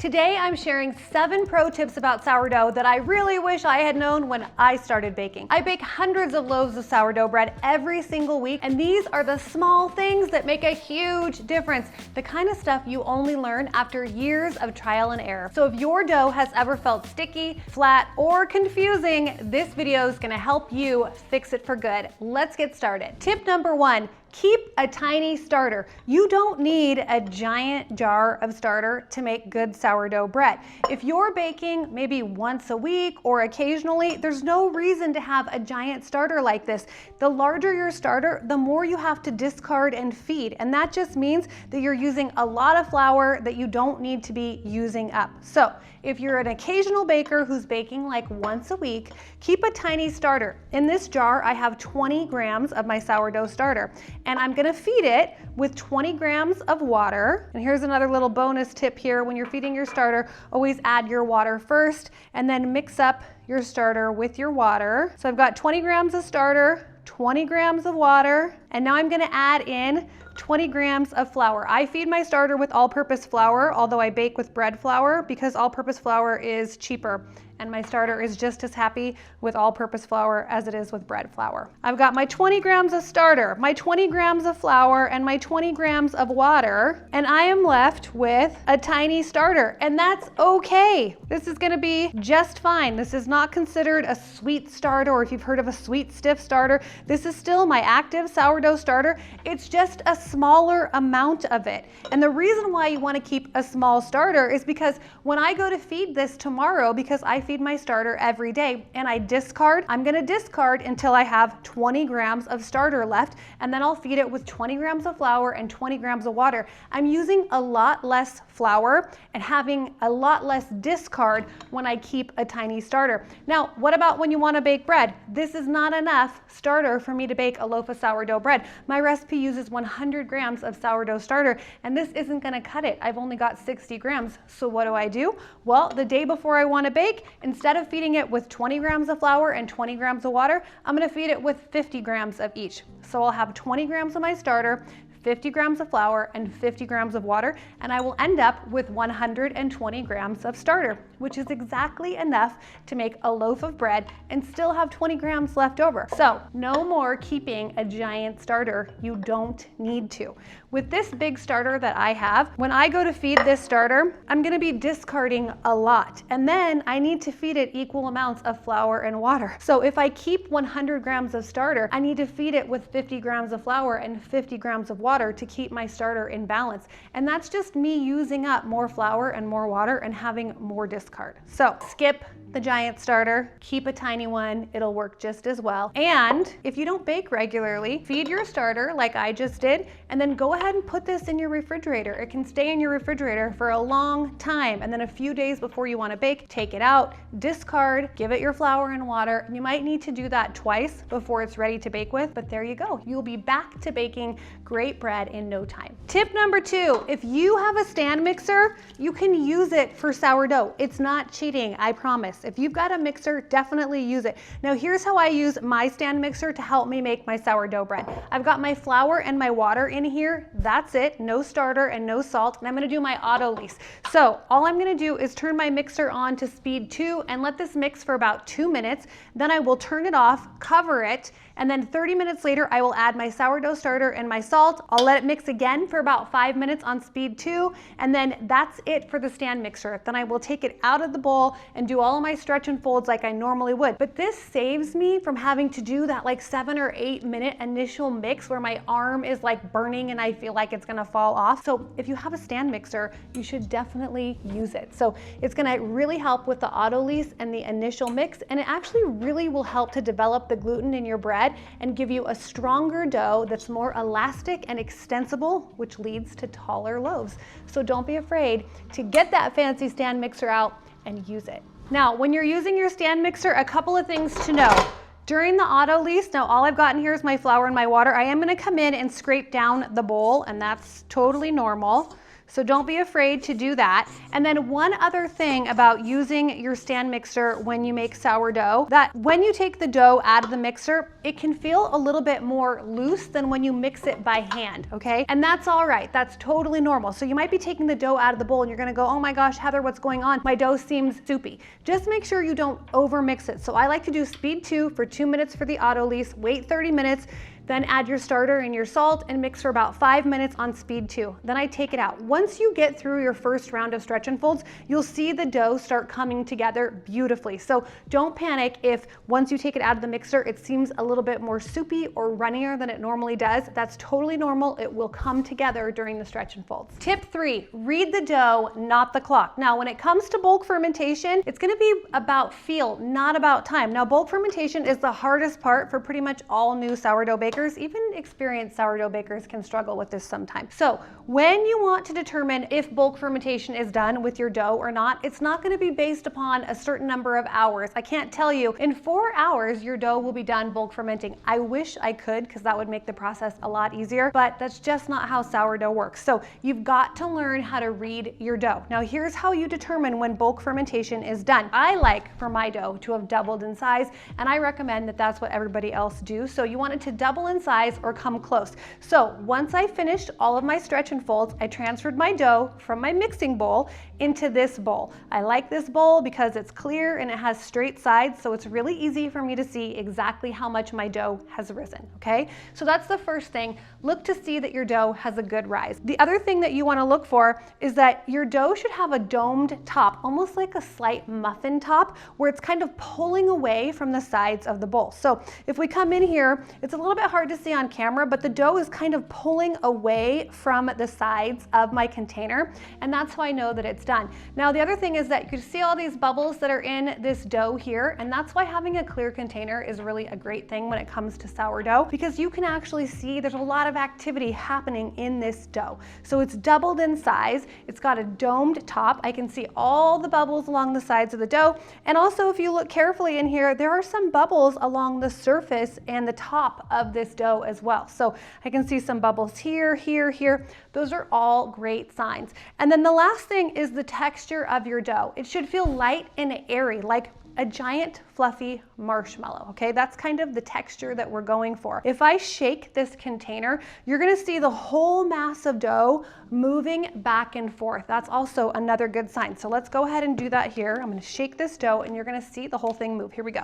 Today I'm sharing 7 pro tips about sourdough that I really wish I had known when I started baking. I bake hundreds of loaves of sourdough bread every single week, and these are the small things that make a huge difference. The kind of stuff you only learn after years of trial and error. So if your dough has ever felt sticky, flat, or confusing, this video is gonna help you fix it for good. Let's get started. Tip number 1. Keep a tiny starter. You don't need a giant jar of starter to make good sourdough bread. If you're baking maybe once a week or occasionally, there's no reason to have a giant starter like this. The larger your starter, the more you have to discard and feed. And that just means that you're using a lot of flour that you don't need to be using up. So if you're an occasional baker who's baking like once a week, keep a tiny starter. In this jar, I have 20 grams of my sourdough starter. And I'm gonna feed it with 20 grams of water. And here's another little bonus tip here. When you're feeding your starter, always add your water first and then mix up your starter with your water. So I've got 20 grams of starter, 20 grams of water, and now I'm gonna add in 20 grams of flour. I feed my starter with all-purpose flour, although I bake with bread flour because all-purpose flour is cheaper. And my starter is just as happy with all-purpose flour as it is with bread flour. I've got my 20 grams of starter, my 20 grams of flour, and my 20 grams of water, and I am left with a tiny starter, and that's okay. This is gonna be just fine. This is not considered a sweet starter, or if you've heard of a sweet stiff starter, this is still my active sourdough starter. It's just a smaller amount of it. And the reason why you wanna keep a small starter is because when I go to feed this tomorrow, because I feed my starter every day and I discard, I'm gonna discard until I have 20 grams of starter left, and then I'll feed it with 20 grams of flour and 20 grams of water. I'm using a lot less flour and having a lot less discard when I keep a tiny starter. Now, what about when you wanna bake bread? This is not enough starter for me to bake a loaf of sourdough bread. My recipe uses 100 grams of sourdough starter, and this isn't gonna cut it. I've only got 60 grams. So what do? Well, the day before I wanna bake, instead of feeding it with 20 grams of flour and 20 grams of water, I'm gonna feed it with 50 grams of each. So I'll have 20 grams of my starter, 50 grams of flour, and 50 grams of water, and I will end up with 120 grams of starter, which is exactly enough to make a loaf of bread and still have 20 grams left over. So no more keeping a giant starter. You don't need to. With this big starter that I have, when I go to feed this starter, I'm gonna be discarding a lot, and then I need to feed it equal amounts of flour and water. So if I keep 100 grams of starter, I need to feed it with 50 grams of flour and 50 grams of water to keep my starter in balance. And that's just me using up more flour and more water and having more discard. So skip the giant starter, keep a tiny one, it'll work just as well. And if you don't bake regularly, feed your starter like I just did, and then go ahead and put this in your refrigerator. It can stay in your refrigerator for a long time, and then a few days before you want to bake, take it out, discard, give it your flour and water. You might need to do that twice before it's ready to bake with, but there you go. You'll be back to baking great bread in no time. Tip number 2, if you have a stand mixer, you can use it for sourdough. It's not cheating, I promise. If you've got a mixer, definitely use it. Now here's how I use my stand mixer to help me make my sourdough bread. I've got my flour and my water in here. That's it, no starter and no salt. And I'm gonna do my auto lease. So all I'm gonna do is turn my mixer on to speed 2 and let this mix for about 2 minutes. Then I will turn it off, cover it, and then 30 minutes later, I will add my sourdough starter and my salt. I'll let it mix again for about 5 minutes on speed 2, and then that's it for the stand mixer. Then I will take it out of the bowl and do all of my stretch and folds like I normally would. But this saves me from having to do that like 7 or 8 minute initial mix where my arm is like burning and I feel like it's gonna fall off. So if you have a stand mixer, you should definitely use it. So it's gonna really help with the auto lease and the initial mix, and it actually really will help to develop the gluten in your bread and give you a stronger dough that's more elastic and extensible, which leads to taller loaves. So don't be afraid to get that fancy stand mixer out and use it. Now, when you're using your stand mixer, a couple of things to know. During the auto lease, now all I've got in here is my flour and my water. I am gonna come in and scrape down the bowl, and that's totally normal. So don't be afraid to do that. And then one other thing about using your stand mixer when you make sourdough, that when you take the dough out of the mixer, it can feel a little bit more loose than when you mix it by hand, okay? And that's all right, that's totally normal. So you might be taking the dough out of the bowl and you're gonna go, oh my gosh, Heather, what's going on? My dough seems soupy. Just make sure you don't over mix it. So I like to do speed 2 for 2 minutes for the auto lease, wait 30 minutes, then add your starter and your salt and mix for about 5 minutes on speed 2. Then I take it out. Once you get through your first round of stretch and folds, you'll see the dough start coming together beautifully. So don't panic if once you take it out of the mixer, it seems a little bit more soupy or runnier than it normally does. That's totally normal. It will come together during the stretch and folds. Tip 3, read the dough, not the clock. Now, when it comes to bulk fermentation, it's gonna be about feel, not about time. Now, bulk fermentation is the hardest part for pretty much all new sourdough bakers. Even experienced sourdough bakers can struggle with this sometimes. So when you want to determine if bulk fermentation is done with your dough or not, it's not going to be based upon a certain number of hours. I can't tell you in 4 hours your dough will be done bulk fermenting. I wish I could, because that would make the process a lot easier, but that's just not how sourdough works. So you've got to learn how to read your dough. Now here's how you determine when bulk fermentation is done. I like for my dough to have doubled in size, and I recommend that that's what everybody else do. So you want it to double in size or come close. So once I finished all of my stretch and folds, I transferred my dough from my mixing bowl into this bowl. I like this bowl because it's clear and it has straight sides, so it's really easy for me to see exactly how much my dough has risen, okay? So that's the first thing. Look to see that your dough has a good rise. The other thing that you want to look for is that your dough should have a domed top, almost like a slight muffin top, where it's kind of pulling away from the sides of the bowl. So if we come in here, it's a little bit hard to see on camera, but the dough is kind of pulling away from the sides of my container, and that's how I know that it's done. Now the other thing is that you can see all these bubbles that are in this dough here, and that's why having a clear container is really a great thing when it comes to sourdough, because you can actually see there's a lot of activity happening in this dough. So it's doubled in size, it's got a domed top, I can see all the bubbles along the sides of the dough, and also if you look carefully in here, there are some bubbles along the surface and the top of this dough as well. So I can see some bubbles here, here, here. Those are all great signs. And then the last thing is the texture of your dough. It should feel light and airy, like a giant fluffy marshmallow, okay? That's kind of the texture that we're going for. If I shake this container, you're gonna see the whole mass of dough moving back and forth. That's also another good sign. So let's go ahead and do that here. I'm gonna shake this dough and you're gonna see the whole thing move. Here we go.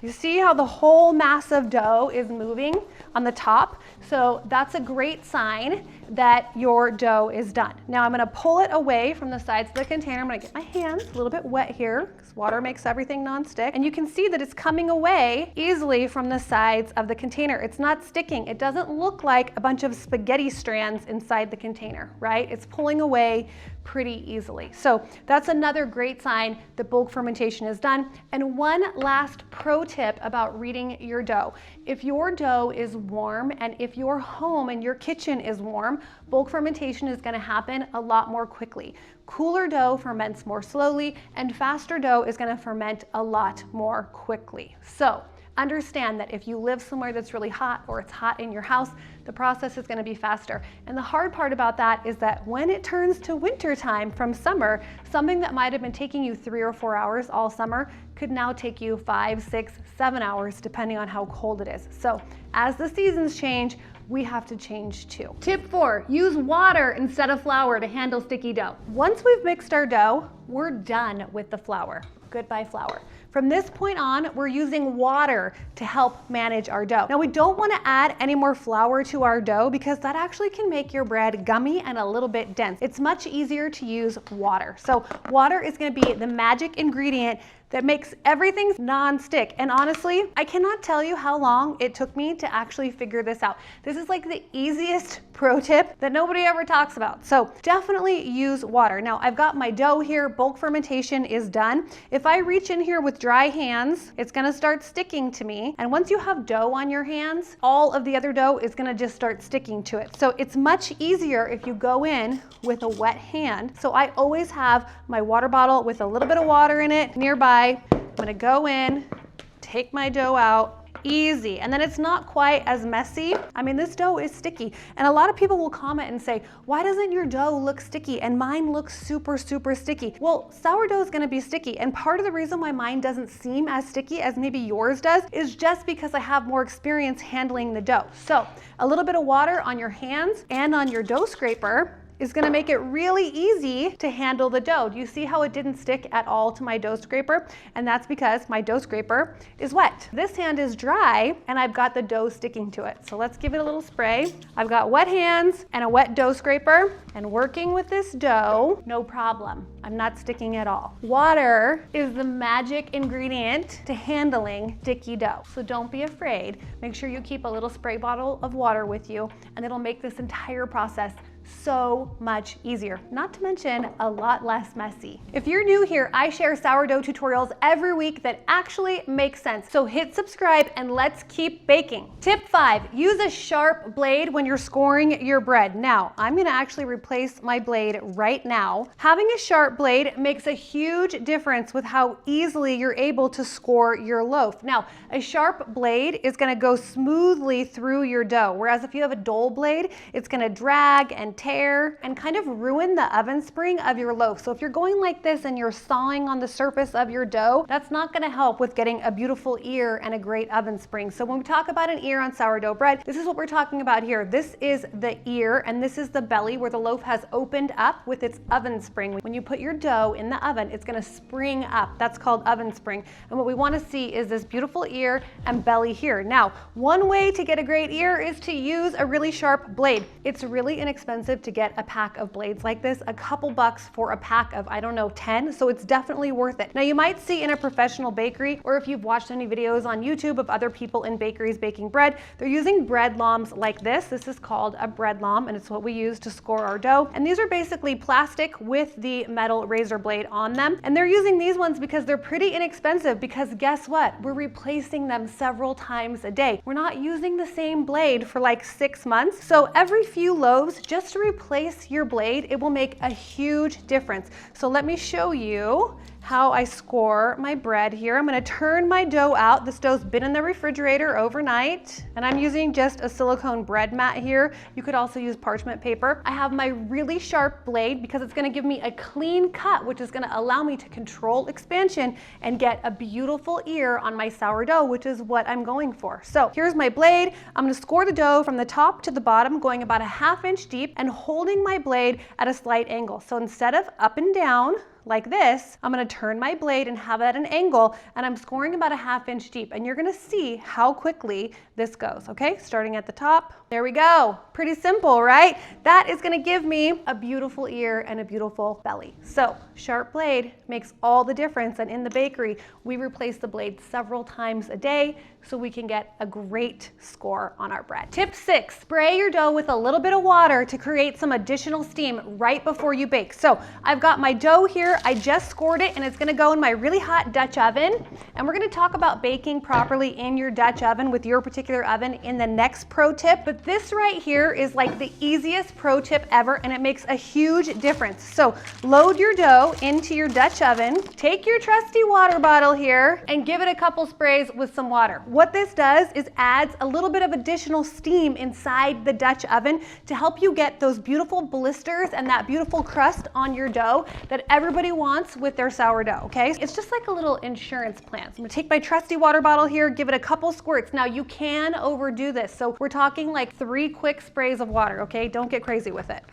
You see how the whole mass of dough is moving on the top? So that's a great sign that your dough is done. Now I'm gonna pull it away from the sides of the container. I'm gonna get my hands a little bit wet here, because water makes everything non-stick. And you can see that it's coming away easily from the sides of the container. It's not sticking. It doesn't look like a bunch of spaghetti strands inside the container, right? It's pulling away pretty easily. So that's another great sign that bulk fermentation is done. And one last pro tip about reading your dough. If your dough is warm and if your home and your kitchen is warm, bulk fermentation is going to happen a lot more quickly. Cooler dough ferments more slowly, and faster dough is going to ferment a lot more quickly. So understand that if you live somewhere that's really hot or it's hot in your house, the process is going to be faster. And the hard part about that is that when it turns to winter time from summer, something that might have been taking you 3 or 4 hours all summer could now take you 5, 6, 7 hours depending on how cold it is. So as the seasons change, we have to change too. Tip 4, use water instead of flour to handle sticky dough. Once we've mixed our dough, we're done with the flour. Goodbye flour. From this point on, we're using water to help manage our dough. Now we don't want to add any more flour to our dough because that actually can make your bread gummy and a little bit dense. It's much easier to use water. So water is going to be the magic ingredient that makes everything non-stick. And honestly, I cannot tell you how long it took me to actually figure this out. This is like the easiest pro tip that nobody ever talks about. So definitely use water. Now I've got my dough here, bulk fermentation is done. If I reach in here with dry hands, it's gonna start sticking to me. And once you have dough on your hands, all of the other dough is gonna just start sticking to it. So it's much easier if you go in with a wet hand. So I always have my water bottle with a little bit of water in it nearby. I'm gonna go in, take my dough out, Easy. And then it's not quite as messy. I mean, this dough is sticky. And a lot of people will comment and say, why doesn't your dough look sticky? And mine looks super, super sticky. Well, sourdough is gonna be sticky. And part of the reason why mine doesn't seem as sticky as maybe yours does is just because I have more experience handling the dough. So a little bit of water on your hands and on your dough scraper is gonna make it really easy to handle the dough. Do you see how it didn't stick at all to my dough scraper? And that's because my dough scraper is wet. This hand is dry and I've got the dough sticking to it. So let's give it a little spray. I've got wet hands and a wet dough scraper, and working with this dough, no problem. I'm not sticking at all. Water is the magic ingredient to handling sticky dough. So don't be afraid. Make sure you keep a little spray bottle of water with you, and it'll make this entire process so much easier, not to mention a lot less messy. If you're new here, I share sourdough tutorials every week that actually make sense. So hit subscribe and let's keep baking. Tip 5, use a sharp blade when you're scoring your bread. Now, I'm gonna actually replace my blade right now. Having a sharp blade makes a huge difference with how easily you're able to score your loaf. Now, a sharp blade is gonna go smoothly through your dough, whereas if you have a dull blade, it's gonna drag and tear and kind of ruin the oven spring of your loaf. So if you're going like this and you're sawing on the surface of your dough, that's not gonna help with getting a beautiful ear and a great oven spring. So when we talk about an ear on sourdough bread, this is what we're talking about here. This is the ear and this is the belly where the loaf has opened up with its oven spring. When you put your dough in the oven, it's gonna spring up. That's called oven spring. And what we wanna see is this beautiful ear and belly here. Now, one way to get a great ear is to use a really sharp blade. It's really inexpensive to get a pack of blades like this, a couple bucks for a pack of, I don't know, 10, so it's definitely worth it. Now you might see in a professional bakery, or if you've watched any videos on YouTube of other people in bakeries baking bread, they're using bread lawns like this. This is called a bread lawn, and it's what we use to score our dough. And these are basically plastic with the metal razor blade on them. And they're using these ones because they're pretty inexpensive, because guess what? We're replacing them several times a day. We're not using the same blade for like 6 months. So every few loaves, just to replace your blade, it will make a huge difference. So let me show you how I score my bread here. I'm gonna turn my dough out. This dough's been in the refrigerator overnight, and I'm using just a silicone bread mat here. You could also use parchment paper. I have my really sharp blade because it's gonna give me a clean cut, which is gonna allow me to control expansion and get a beautiful ear on my sourdough, which is what I'm going for. So here's my blade. I'm gonna score the dough from the top to the bottom, going about a 1/2 inch deep and holding my blade at a slight angle. So instead of up and down, like this, I'm gonna turn my blade and have it at an angle, and I'm scoring about a 1/2 inch deep, and you're gonna see how quickly this goes, okay? Starting at the top, there we go. Pretty simple, right? That is gonna give me a beautiful ear and a beautiful belly. So, sharp blade makes all the difference, and in the bakery, we replace the blade several times a day so we can get a great score on our bread. Tip 6, spray your dough with a little bit of water to create some additional steam right before you bake. So, I've got my dough here. I just scored it, and it's gonna go in my really hot Dutch oven. And we're gonna talk about baking properly in your Dutch oven with your particular oven in the next pro tip. But this right here is like the easiest pro tip ever, and it makes a huge difference. So load your dough into your Dutch oven, take your trusty water bottle here, and give it a couple sprays with some water. What this does is adds a little bit of additional steam inside the Dutch oven to help you get those beautiful blisters and that beautiful crust on your dough that everybody wants with their sourdough, okay? It's just like a little insurance plan. So I'm gonna take my trusty water bottle here, give it a couple squirts. Now you can overdo this. So we're talking like 3 quick sprays of water, okay? Don't get crazy with it.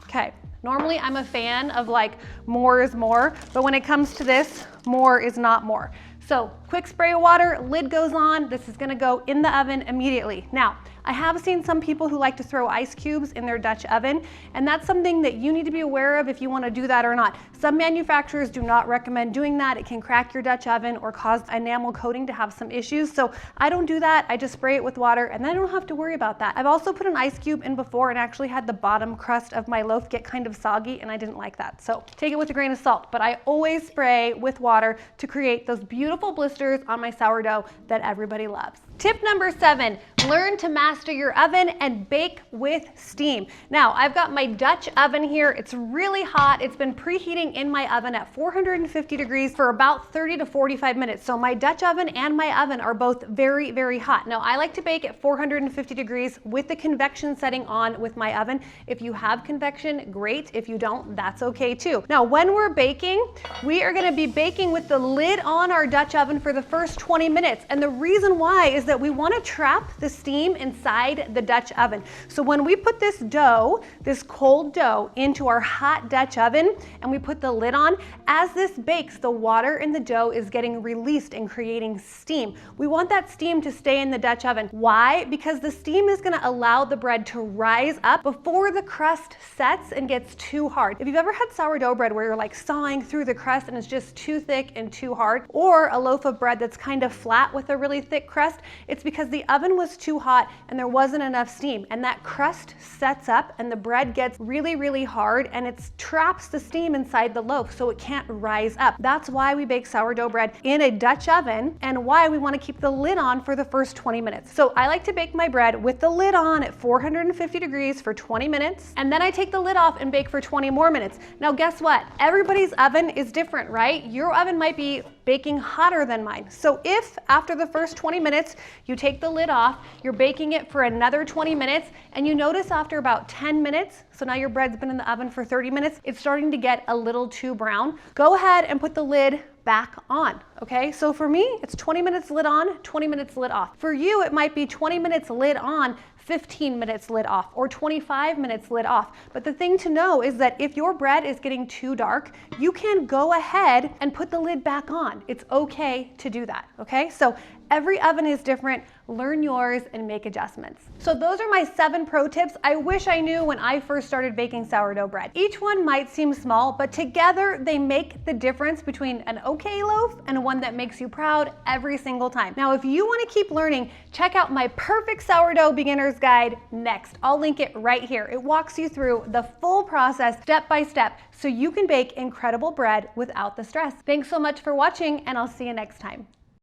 Okay, normally I'm a fan of like more is more, but when it comes to this, more is not more. So quick spray of water, lid goes on. This is gonna go in the oven immediately. Now, I have seen some people who like to throw ice cubes in their Dutch oven, and that's something that you need to be aware of if you want to do that or not. Some manufacturers do not recommend doing that. It can crack your Dutch oven or cause enamel coating to have some issues. So I don't do that. I just spray it with water, and then I don't have to worry about that. I've also put an ice cube in before and actually had the bottom crust of my loaf get kind of soggy, and I didn't like that. So take it with a grain of salt, but I always spray with water to create those beautiful blisters on my sourdough that everybody loves. Tip number 7, learn to master your oven and bake with steam. Now, I've got my Dutch oven here. It's really hot. It's been preheating in my oven at 450 degrees for about 30 to 45 minutes. So my Dutch oven and my oven are both very, very hot. Now, I like to bake at 450 degrees with the convection setting on with my oven. If you have convection, great. If you don't, that's okay too. Now, when we're baking, we are gonna be baking with the lid on our Dutch oven for the first 20 minutes. And the reason why is that we want to trap the steam inside the Dutch oven. So when we put this dough, this cold dough, into our hot Dutch oven and we put the lid on, as this bakes, the water in the dough is getting released and creating steam. We want that steam to stay in the Dutch oven. Why? Because the steam is going to allow the bread to rise up before the crust sets and gets too hard. If you've ever had sourdough bread where you're like sawing through the crust and it's just too thick and too hard, or a loaf of bread that's kind of flat with a really thick crust, it's because the oven was too hot and there wasn't enough steam, and that crust sets up and the bread gets really, really hard and it traps the steam inside the loaf so it can't rise up. That's why we bake sourdough bread in a Dutch oven and why we want to keep the lid on for the first 20 minutes. So I like to bake my bread with the lid on at 450 degrees for 20 minutes, and then I take the lid off and bake for 20 more minutes. Now guess what? Everybody's oven is different, right? Your oven might be baking hotter than mine. So if after the first 20 minutes you take the lid off, you're baking it for another 20 minutes, and you notice after about 10 minutes, so now your bread's been in the oven for 30 minutes, it's starting to get a little too brown, go ahead and put the lid back on, okay? So for me, it's 20 minutes lid on, 20 minutes lid off. For you, it might be 20 minutes lid on, 15 minutes lid off, or 25 minutes lid off. But the thing to know is that if your bread is getting too dark, you can go ahead and put the lid back on. It's okay to do that, okay? So every oven is different. Learn yours and make adjustments. So those are my 7 pro tips I wish I knew when I first started baking sourdough bread. Each one might seem small, but together they make the difference between an okay loaf and one that makes you proud every single time. Now, if you want to keep learning, check out my Perfect Sourdough Beginner's Guide next. I'll link it right here. It walks you through the full process step by step so you can bake incredible bread without the stress. Thanks so much for watching, and I'll see you next time.